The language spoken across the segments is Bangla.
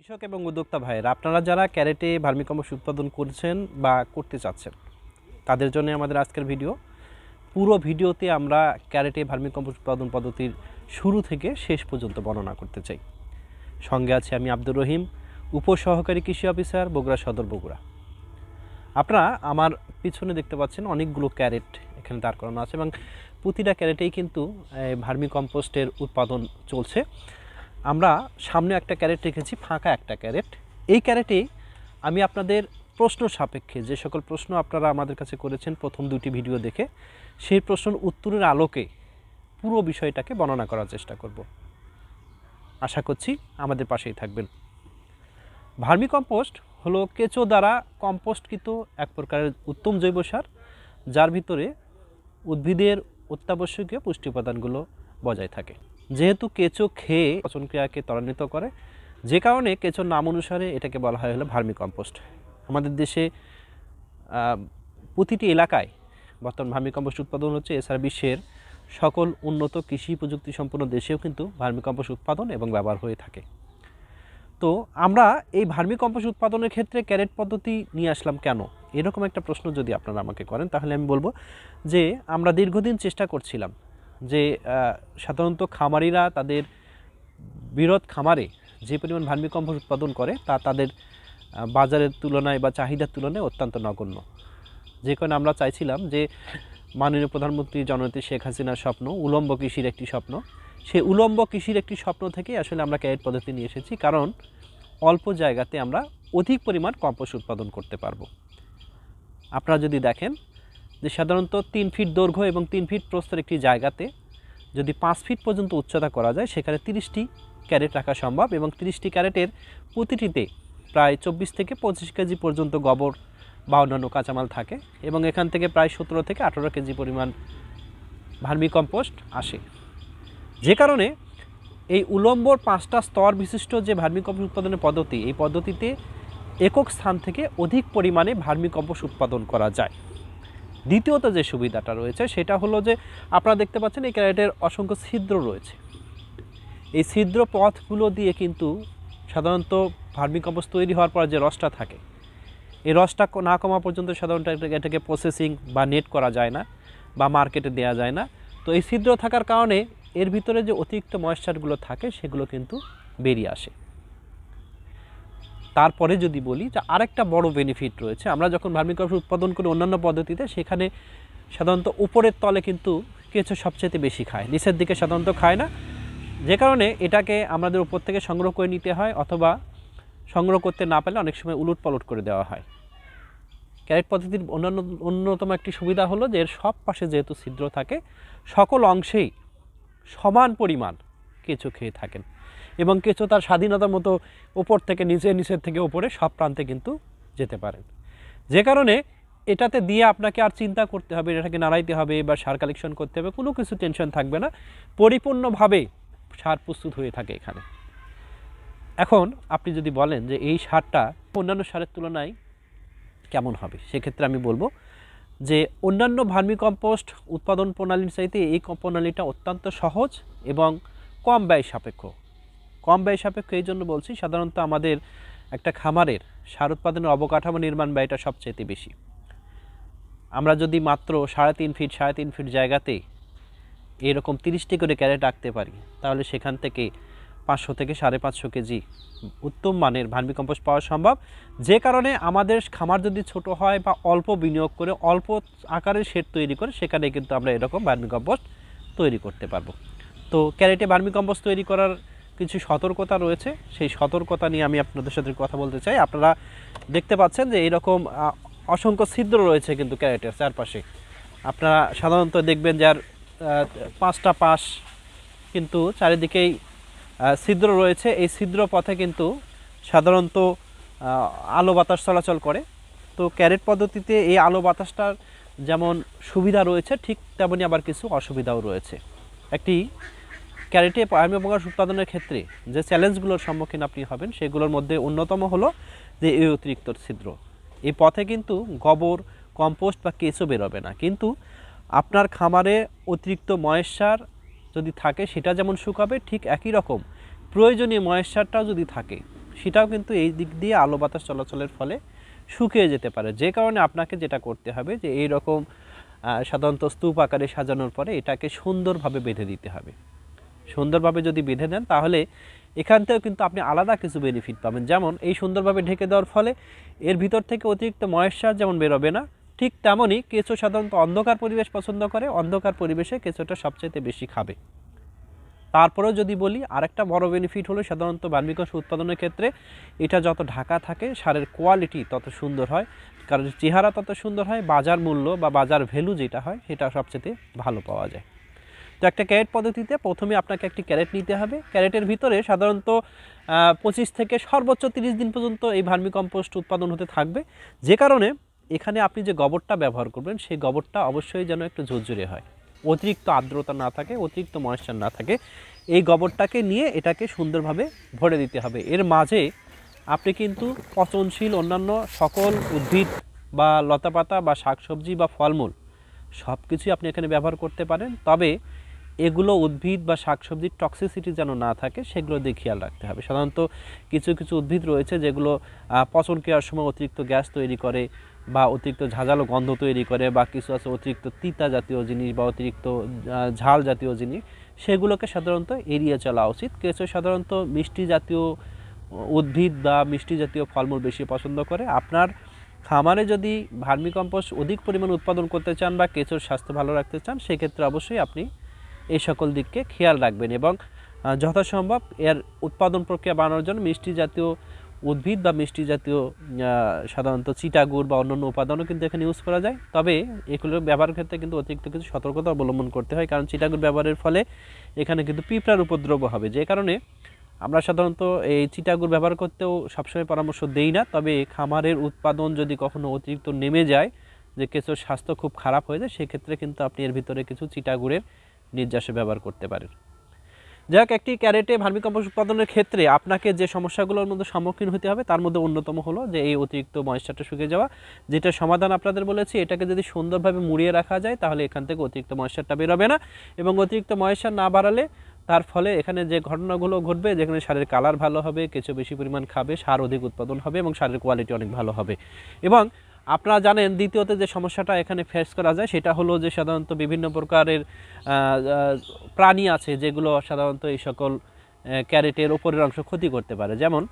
কৃষক এবং উদ্যোক্তা ভাইয়েরা, আপনারা যারা ক্যারেটে ভার্মিকম্পোস্ট উৎপাদন করছেন বা করতে চাচ্ছেন তাদের জন্য আমাদের আজকের ভিডিও। পুরো ভিডিওতে আমরা ক্যারেটে ভার্মিকম্পোস্ট উৎপাদন পদ্ধতির শুরু থেকে শেষ পর্যন্ত বর্ণনা করতে চাই। সঙ্গে আছে আমি আব্দুর রহিম, উপসহকারী কৃষি অফিসার, বগুড়া সদর, বগুড়া। আপনারা আমার পিছনে দেখতে পাচ্ছেন অনেকগুলো ক্যারেট এখানে দাঁড় করানো আছে এবং প্রতিটা ক্যারেটেই কিন্তু ভার্মিকম্পোস্টের উৎপাদন চলছে। আমরা সামনে একটা ক্যারেট রেখেছি, ফাঁকা একটা ক্যারেট। এই ক্যারেটে আমি আপনাদের প্রশ্ন সাপেক্ষে যে সকল প্রশ্ন আপনারা আমাদের কাছে করেছেন প্রথম দুটি ভিডিও দেখে, সেই প্রশ্ন উত্তরের আলোকে পুরো বিষয়টাকে বর্ণনা করার চেষ্টা করব। আশা করছি আমাদের পাশেই থাকবেন। ভার্মিকম্পোস্ট হলো কেঁচো দ্বারা কম্পোস্টকৃত এক প্রকারের উত্তম জৈব সার, যার ভিতরে উদ্ভিদের অত্যাবশ্যকীয় পুষ্টি উপাদানগুলো বজায় থাকে। যেহেতু কেঁচো খেয়ে পচন ক্রিয়াকে ত্বরান্বিত করে, যে কারণে কেঁচোর নাম অনুসারে এটাকে বলা হয় হলো ভার্মিকম্পোস্ট। আমাদের দেশে প্রতিটি এলাকায় বর্তমান ভার্মিকম্পোস্ট উৎপাদন হচ্ছে। এছাড়া বিশ্বের সকল উন্নত কৃষি প্রযুক্তি সম্পন্ন দেশেও কিন্তু ভার্মিকম্পোস্ট উৎপাদন এবং ব্যবহার হয়ে থাকে। তো আমরা এই ভার্মিকম্পোস্ট উৎপাদনের ক্ষেত্রে ক্যারেট পদ্ধতি নিয়ে আসলাম কেন, এরকম একটা প্রশ্ন যদি আপনারা আমাকে করেন, তাহলে আমি বলবো যে আমরা দীর্ঘদিন চেষ্টা করছিলাম যে সাধারণত খামারিরা তাদের বৃহৎ খামারে যে পরিমাণ ভার্মিকম্পোস্ট উৎপাদন করে তা তাদের বাজারের তুলনায় বা চাহিদার তুলনায় অত্যন্ত নগণ্য। যে কারণে আমরা চাইছিলাম যে মাননীয় প্রধানমন্ত্রী জননেত্রী শেখ হাসিনার স্বপ্ন উলম্ব কৃষির একটি স্বপ্ন, সেই উলম্ব কৃষির একটি স্বপ্ন থেকে আসলে আমরা ক্যারেট পদ্ধতি নিয়ে এসেছি। কারণ অল্প জায়গাতে আমরা অধিক পরিমাণ কম্পোস্ট উৎপাদন করতে পারবো। আপনারা যদি দেখেন যে সাধারণত 3 ফিট দৈর্ঘ্য এবং 3 ফিট প্রস্থের একটি জায়গাতে যদি 5 ফিট পর্যন্ত উচ্চতা করা যায়, সেখানে 30টি ক্যারেট রাখা সম্ভব এবং 30টি ক্যারেটের প্রতিটিতে প্রায় 24 থেকে 25 কেজি পর্যন্ত গোবর বা অন্যান্য কাঁচামাল থাকে এবং এখান থেকে প্রায় 17 থেকে 18 কেজি পরিমাণ ভার্মিকম্পোস্ট আসে। যে কারণে এই উলম্বর 5টা স্তর বিশিষ্ট যে ভার্মিকম্পোস্ট উৎপাদনের পদ্ধতি, এই পদ্ধতিতে একক স্থান থেকে অধিক পরিমাণে ভার্মিকম্পোস্ট উৎপাদন করা যায়। দ্বিতীয়ত যে সুবিধাটা রয়েছে সেটা হলো যে আপনারা দেখতে পাচ্ছেন এই ক্যারেটের অসংখ্য ছিদ্র রয়েছে। এই ছিদ্র পথগুলো দিয়ে কিন্তু সাধারণত ভার্মিকম্পোস্ট তৈরি হওয়ার পর যে রসটা থাকে, এই রসটা না কমা পর্যন্ত সাধারণত এটাকে প্রসেসিং বা নেট করা যায় না বা মার্কেটে দেওয়া যায় না। তো এই ছিদ্র থাকার কারণে এর ভিতরে যে অতিরিক্ত ময়েশ্চারগুলো থাকে সেগুলো কিন্তু বেরিয়ে আসে। তারপরে যদি বলি যে আরেকটা বড় বেনিফিট রয়েছে, আমরা যখন ভার্মিকম্পোস্ট উৎপাদন করি অন্যান্য পদ্ধতিতে, সেখানে সাধারণত উপরের তলে কিন্তু কেঁচো সবচেয়ে বেশি খায়, নিচের দিকে সাধারণত খায় না। যে কারণে এটাকে আমাদের উপর থেকে সংগ্রহ করে নিতে হয়, অথবা সংগ্রহ করতে না পারলে অনেক সময় উলট পালট করে দেওয়া হয়। ক্যারেট পদ্ধতির অন্যতম একটি সুবিধা হলো যে এর সব পাশে যেহেতু ছিদ্র থাকে, সকল অংশেই সমান পরিমাণ কেঁচো খেয়ে থাকেন এবং কেঁচো তার স্বাধীনতার মতো ওপর থেকে নিচে, নিচের থেকে ওপরে সব প্রান্তে কিন্তু যেতে পারেন। যে কারণে এটাতে দিয়ে আপনাকে আর চিন্তা করতে হবে, এটাকে নাড়াইতে হবে বা সার কালেকশন করতে হবে, কোনো কিছু টেনশন থাকবে না, পরিপূর্ণভাবে সার প্রস্তুত হয়ে থাকে এখানে। এখন আপনি যদি বলেন যে এই সারটা অন্যান্য সারের তুলনায় কেমন হবে, সেক্ষেত্রে আমি বলবো যে অন্যান্য ভার্মিকম্পোস্ট উৎপাদন প্রণালীর চাইতে এই প্রণালীটা অত্যন্ত সহজ এবং কম ব্যয় সাপেক্ষ। কম ব্যয় সাপেক্ষ এই জন্য বলছি, সাধারণত আমাদের একটা খামারের সার উৎপাদনের অবকাঠামো নির্মাণ ব্যয়টা সবচেয়ে বেশি। আমরা যদি মাত্র 3.5 ফিট জায়গাতে এরকম 30টি করে ক্যারেট রাখতে পারি, তাহলে সেখান থেকে 500 থেকে 550 কেজি উত্তম মানের ভার্মিকম্পোস্ট পাওয়া সম্ভব। যে কারণে আমাদের খামার যদি ছোট হয় বা অল্প বিনিয়োগ করে অল্প আকারের শেড তৈরি করে, সেখানে কিন্তু আমরা এরকম ভার্মিকম্পোস্ট তৈরি করতে পারবো। তো ক্যারেটে ভার্মিকম্পোস্ট তৈরি করার কিছু সতর্কতা রয়েছে, সেই সতর্কতা নিয়ে আমি আপনাদের সাথে কথা বলতে চাই। আপনারা দেখতে পাচ্ছেন যে এইরকম অসংখ্য ছিদ্র রয়েছে কিন্তু ক্যারেটের চারপাশে। আপনারা সাধারণত দেখবেন যে আর 5টা পাশ কিন্তু চারিদিকেই ছিদ্র রয়েছে। এই ছিদ্র পথে কিন্তু সাধারণত আলো বাতাস চলাচল করে। তো ক্যারেট পদ্ধতিতে এই আলো বাতাসটার যেমন সুবিধা রয়েছে, ঠিক তেমনি আবার কিছু অসুবিধাও রয়েছে। একটি ক্যারেটে ভার্মিকম্পোস্ট উৎপাদনের ক্ষেত্রে যে চ্যালেঞ্জগুলোর সম্মুখীন আপনি হবেন, সেগুলোর মধ্যে অন্যতম হলো যে এই অতিরিক্ত ছিদ্র। এই পথে কিন্তু গোবর, কম্পোস্ট বা কেঁচো বেরোবে না, কিন্তু আপনার খামারে অতিরিক্ত ময়েশ্চার যদি থাকে সেটা যেমন শুকাবে, ঠিক একই রকম প্রয়োজনীয় ময়েশ্চারটাও যদি থাকে সেটাও কিন্তু এই দিক দিয়ে আলো বাতাস চলাচলের ফলে শুকিয়ে যেতে পারে। যে কারণে আপনাকে যেটা করতে হবে যে এই রকম সাধারণত স্তূপ আকারে সাজানোর পরে এটাকে সুন্দরভাবে বেঁধে দিতে হবে। সুন্দরভাবে যদি বেঁধে দেন তাহলে এখান থেকেও কিন্তু আপনি আলাদা কিছু বেনিফিট পাবেন। যেমন এই সুন্দরভাবে ঢেকে দেওয়ার ফলে এর ভিতর থেকে অতিরিক্ত ময়েশ্চার যেমন বেরোবে না, ঠিক তেমনই কেঁচো সাধারণত অন্ধকার পরিবেশ পছন্দ করে, অন্ধকার পরিবেশে কেঁচোটা সবচেয়ে বেশি খাবে। তারপরেও যদি বলি আরেকটা বড় বেনিফিট হলো সাধারণত ভার্মিকম্পোস্ট উৎপাদনের ক্ষেত্রে এটা যত ঢাকা থাকে সারের কোয়ালিটি তত সুন্দর হয়, কারণ চেহারা তত সুন্দর হয়, বাজার মূল্য বা বাজার ভ্যালু যেটা হয় সেটা সবচেয়ে ভালো পাওয়া যায়। তো একটা ক্যারেট পদ্ধতিতে প্রথমে আপনাকে একটি ক্যারেট নিতে হবে। ক্যারেটের ভিতরে সাধারণত 25 থেকে সর্বোচ্চ 30 দিন পর্যন্ত এই ভার্মিকম্পোস্ট উৎপাদন হতে থাকবে। যে কারণে এখানে আপনি যে গোবরটা ব্যবহার করবেন সেই গোবরটা অবশ্যই যেন একটু ঝুরঝুরে হয়, অতিরিক্ত আর্দ্রতা না থাকে, অতিরিক্ত ময়েশ্চার না থাকে। এই গোবরটাকে নিয়ে এটাকে সুন্দরভাবে ভরে দিতে হবে। এর মাঝে আপনি কিন্তু পচনশীল অন্যান্য সকল উদ্ভিদ বা লতাপাতা বা শাকসবজি বা ফলমূল সব কিছুই আপনি এখানে ব্যবহার করতে পারেন, তবে এগুলো উদ্ভিদ বা শাকসবজির টক্সিসিটি যেন না থাকে সেগুলো দিয়ে খেয়াল রাখতে হবে। সাধারণত কিছু কিছু উদ্ভিদ রয়েছে যেগুলো পচন ক্রিয়ার সময় অতিরিক্ত গ্যাস তৈরি করে বা অতিরিক্ত ঝাঁঝালো গন্ধ তৈরি করে, বা কিছু আছে অতিরিক্ত তিতা জাতীয় জিনিস বা অতিরিক্ত ঝাল জাতীয় জিনিস, সেগুলোকে সাধারণত এড়িয়ে চলা উচিত। কেঁচো সাধারণত মিষ্টি জাতীয় উদ্ভিদ বা মিষ্টি জাতীয় ফলমূল বেশি পছন্দ করে। আপনার খামারে যদি ভার্মিকম্পোস্ট অধিক পরিমাণ উৎপাদন করতে চান বা কেঁচোর স্বাস্থ্য ভালো রাখতে চান সেক্ষেত্রে অবশ্যই আপনি এই সকল দিককে খেয়াল রাখবেন এবং যথাসম্ভব এর উৎপাদন প্রক্রিয়া বাড়ানোর জন্য মিষ্টি জাতীয় উদ্ভিদ বা মিষ্টি জাতীয় সাধারণত চিটাগুড় বা অন্যান্য উপাদানও কিন্তু এখানে ইউজ করা যায়। তবে এগুলো ব্যবহারের ক্ষেত্রে কিন্তু অতিরিক্ত কিছু সতর্কতা অবলম্বন করতে হয়, কারণ চিটাগুড় ব্যবহারের ফলে এখানে কিন্তু পিঁপড়ার উপদ্রব হবে। যে কারণে আমরা সাধারণত এই চিটাগুড় ব্যবহার করতেও সবসময় পরামর্শ দেই না। তবে খামারের উৎপাদন যদি কখনো অতিরিক্ত নেমে যায়, যে কেঁচোর স্বাস্থ্য খুব খারাপ হয়ে যায়, সেক্ষেত্রে কিন্তু আপনি এর ভিতরে কিছু চিটাগুড়ের নির্যাসে ব্যবহার করতে পারেন। যাই হোক, একটি ক্যারেটে ভার্মিকম্পোস্ট উৎপাদনের ক্ষেত্রে আপনাকে যে সমস্যাগুলোর মধ্যে সম্মুখীন হতে হবে তার মধ্যে অন্যতম হলো যে এই অতিরিক্ত ময়েশ্চারটা শুকিয়ে যাওয়া, যেটা সমাধান আপনাদের বলেছি। এটাকে যদি সুন্দরভাবে মুড়িয়ে রাখা যায় তাহলে এখান থেকে অতিরিক্ত ময়েশ্চারটা বেরোবে না, এবং অতিরিক্ত ময়েশ্চার না বাড়ালে তার ফলে এখানে যে ঘটনাগুলো ঘটবে, যেখানে সারের কালার ভালো হবে, কিছু বেশি পরিমাণ খাবে, সার অধিক উৎপাদন হবে এবং সারের কোয়ালিটি অনেক ভালো হবে। এবং আপনারা জানেন দ্বিতীয়তে যে সমস্যাটা এখানে ফেস করা যায় সেটা হলো যে সাধারণত বিভিন্ন প্রকারের প্রাণী আছে যেগুলো সাধারণত এই সকল ক্যারেটের ওপরের অংশ ক্ষতি করতে পারে। যেমন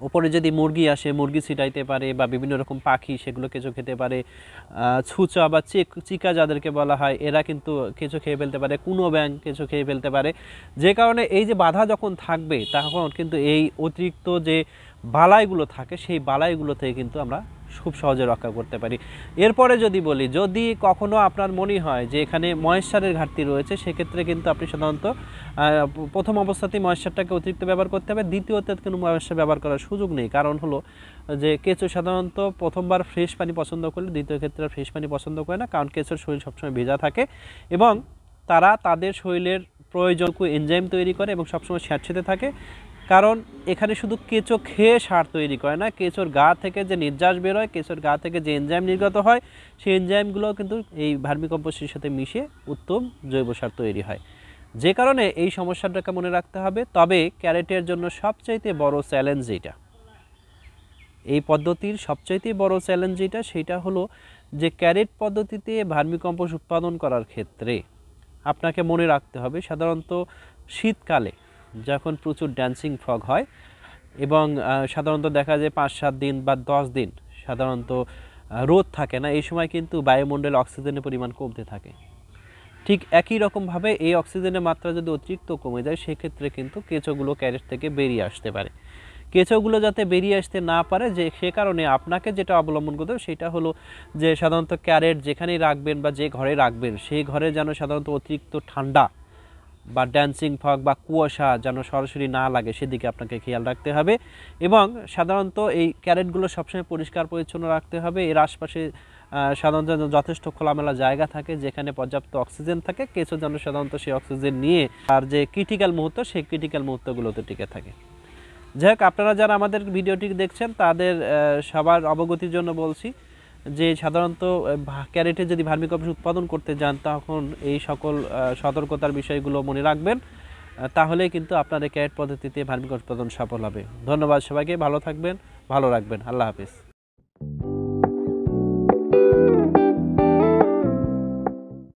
উপরে যদি মুরগি আসে, মুরগি ছিটাইতে পারে, বা বিভিন্ন রকম পাখি সেগুলো কেঁচো খেতে পারে, ছুঁচা বা চিকা যাদেরকে বলা হয় এরা কিন্তু কেঁচো খেয়ে ফেলতে পারে, কুনো ব্যাঙ কেঁচো খেয়ে ফেলতে পারে। যে কারণে এই যে বাধা যখন থাকবে তখন কিন্তু এই অতিরিক্ত যে বালাইগুলো থাকে সেই বালাইগুলো থেকে কিন্তু আমরা খুব সহজে রক্ষা করতে পারি। এরপরে যদি বলি, যদি কখনো আপনার মনে হয় যে এখানে ময়েশ্চারের ঘাটতি রয়েছে, সেক্ষেত্রে কিন্তু আপনি সাধারণত প্রথম অবস্থাতেই ময়েশ্চারটাকে অতিরিক্ত ব্যবহার করতে হবে, দ্বিতীয়তে কোনো ময়েশ্চার ব্যবহার করার সুযোগ নেই। কারণ হলো যে কেঁচো সাধারণত প্রথমবার ফ্রেশ পানি পছন্দ করলে দ্বিতীয় ক্ষেত্রে ফ্রেশ পানি পছন্দ করে না, কারণ কেঁচোর শরীর সবসময় ভেজা থাকে এবং তারা তাদের শরীরের প্রয়োজনীয় এনজাইম তৈরি করে এবং সবসময় স্যাঁতসেঁতে থাকে। কারণ এখানে শুধু কেঁচো খেয়ে সার তৈরি করে না, কেঁচোর গা থেকে যে নির্যাস বেরোয়, কেঁচোর গা থেকে যে এনজাইম নির্গত হয়, সেই এনজাইমগুলো কিন্তু এই ভার্মিকম্পোস্টের সাথে মিশে উত্তম জৈব সার তৈরি হয়। যে কারণে এই সমস্যাটাকে মনে রাখতে হবে। তবে ক্যারেটের জন্য সবচাইতে বড় চ্যালেঞ্জ যেটা, এই পদ্ধতির সবচাইতে বড় চ্যালেঞ্জ যেটা, সেটা হলো যে ক্যারেট পদ্ধতিতে ভার্মিকম্পোস্ট উৎপাদন করার ক্ষেত্রে আপনাকে মনে রাখতে হবে সাধারণত শীতকালে যখন প্রচুর ড্যান্সিং ফগ হয় এবং সাধারণত দেখা যায় 5-7 দিন বা 10 দিন সাধারণত রোদ থাকে না, এই সময় কিন্তু বায়ুমণ্ডলে অক্সিজেনের পরিমাণ কমতে থাকে। ঠিক একই রকমভাবে এই অক্সিজেনের মাত্রা যদি অতিরিক্ত কমে যায় সেক্ষেত্রে কিন্তু কেঁচোগুলো ক্যারেট থেকে বেরিয়ে আসতে পারে। কেঁচোগুলো যাতে বেরিয়ে আসতে না পারে সে কারণে আপনাকে যেটা অবলম্বন করতে হবে সেটা হলো যে সাধারণত ক্যারেট যেখানেই রাখবেন বা যে ঘরে রাখবেন সেই ঘরে যেন সাধারণত অতিরিক্ত ঠান্ডা বা ড্যান্সিং ফগ বা কুয়াশা যেন সরাসরি না লাগে সেদিকে আপনাকে খেয়াল রাখতে হবে। এবং সাধারণত এই ক্যারেটগুলো সবসময় পরিষ্কার পরিচ্ছন্ন রাখতে হবে। এর আশপাশে সাধারণত যথেষ্ট খোলামেলা জায়গা থাকে যেখানে পর্যাপ্ত অক্সিজেন থাকে, কেঁচো যেন সাধারণত সেই অক্সিজেন নিয়ে আর যে ক্রিটিক্যাল মুহূর্ত সেই ক্রিটিক্যাল মুহূর্তগুলোতে টিকে থাকে। যাই হোক, আপনারা যারা আমাদের ভিডিওটি দেখছেন তাদের সবার অবগতির জন্য বলছি যে সাধারণত ক্যারেটে যদি ভার্মিকম্পোস্ট উৎপাদন করতে যান তখন এই সকল সতর্কতার বিষয়গুলো মনে রাখবেন। তাহলেই কিন্তু আপনার এই ক্যারেট পদ্ধতিতে ভার্মিকম্পোস্ট উৎপাদন সফল হবে। ধন্যবাদ সবাইকে, ভালো থাকবেন, ভালো রাখবেন। আল্লাহ হাফিজ।